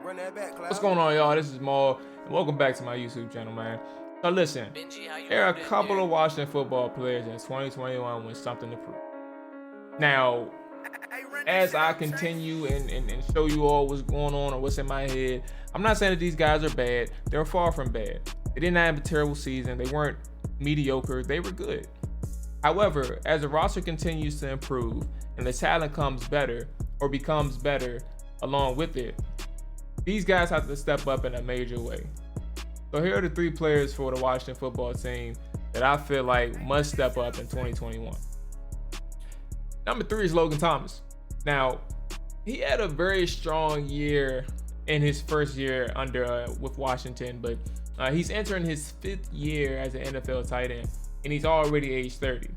What's going on, y'all? This is Maul, and welcome back to my YouTube channel, man. So listen, there are a couple of Washington football players in 2021 with something to prove. Now, as I continue and show you all what's going on or what's in my head, I'm not saying that these guys are bad. They're far from bad. They didn't have a terrible season. They weren't mediocre. They were good. However, as the roster continues to improve and the talent comes better or becomes better along with it, these guys have to step up in a major way. So here are the 3 players for the Washington football team that I feel like must step up in 2021. Number 3 is Logan Thomas. Now, he had a very strong year in his first year with Washington, but he's entering his 5th year as an NFL tight end, and he's already age 30.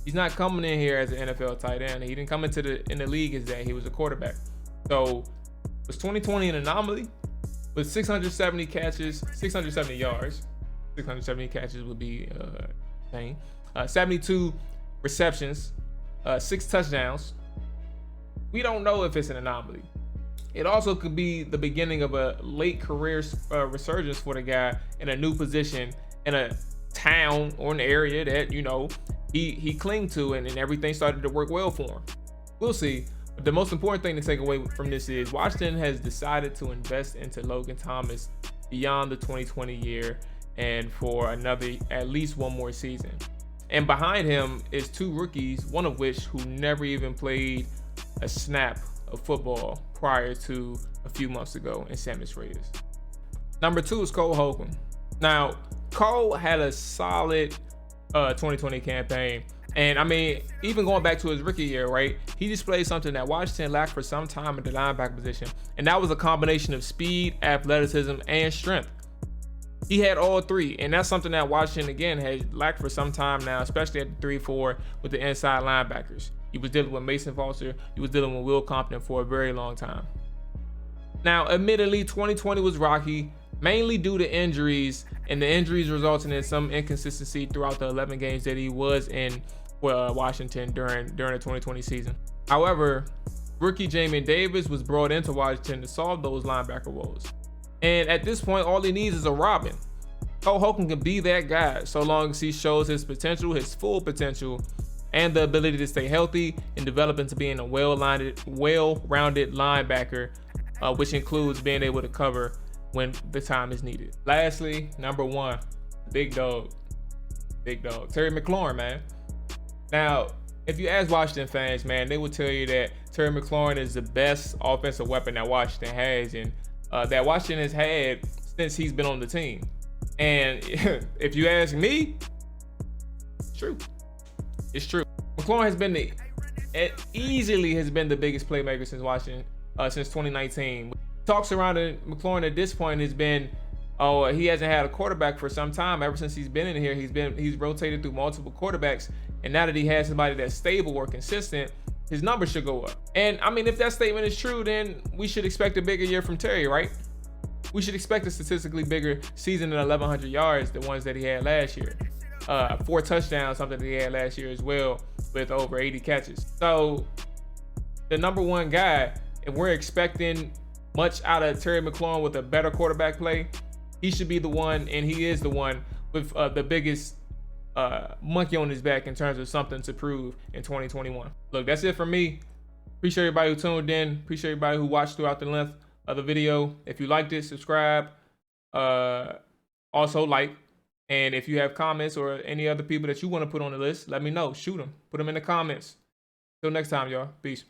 He's not coming in here as an NFL tight end. He didn't come into the league as that. He was a quarterback. So was 2020 an anomaly? With 670 catches, 670 yards, 670 catches would be insane. 72 receptions, 6 touchdowns. We don't know if it's an anomaly. It also could be the beginning of a late career resurgence for the guy in a new position in a town or an area that, you know, he clinged to and everything started to work well for him. We'll see. But the most important thing to take away from this is Washington has decided to invest into Logan Thomas beyond the 2020 year and for at least one more season. And behind him is 2 rookies, one of which who never even played a snap of football prior to a few months ago in Samus Raiders. Number 2 is Hogan. Now, Cole had a solid 2020 campaign. And I mean, even going back to his rookie year, right? He displayed something that Washington lacked for some time at the linebacker position. And that was a combination of speed, athleticism, and strength. He had all 3. And that's something that Washington, again, has lacked for some time now, especially at the 3-4 with the inside linebackers. He was dealing with Mason Foster. He was dealing with Will Compton for a very long time. Now, admittedly, 2020 was rocky, mainly due to injuries, and the injuries resulting in some inconsistency throughout the 11 games that he was in Washington during the 2020 season. However, rookie Jamin Davis was brought into Washington to solve those linebacker woes. And at this point, all he needs is a Robin. Cole Hogan can be that guy so long as he shows his potential, his full potential, and the ability to stay healthy and develop into being a well-rounded linebacker, which includes being able to cover when the time is needed. Lastly, number 1, big dog, Terry McLaurin, man. Now, if you ask Washington fans, man, they will tell you that Terry McLaurin is the best offensive weapon that Washington has, and that Washington has had since he's been on the team. And if you ask me, it's true. It's true. McLaurin has been easily the biggest playmaker since Washington since 2019. Talks around McLaurin at this point has been, he hasn't had a quarterback for some time. Ever since he's been in here, he's rotated through multiple quarterbacks, and now that he has somebody that's stable or consistent, his numbers should go up. And I mean, if that statement is true, then we should expect a bigger year from Terry, right? We should expect a statistically bigger season than 1,100 yards, the ones that he had last year. 4 touchdowns, something that he had last year as well, with over 80 catches. So the number 1 guy, if we're expecting much out of Terry McLaurin with a better quarterback play, he should be the one, and he is the one with the biggest monkey on his back in terms of something to prove in 2021. Look, that's it for me. Appreciate everybody who tuned in. Appreciate everybody who watched throughout the length of the video. If you liked it, subscribe. Also like. And if you have comments or any other people that you want to put on the list, let me know. Shoot them. Put them in the comments. Till next time, y'all. Peace.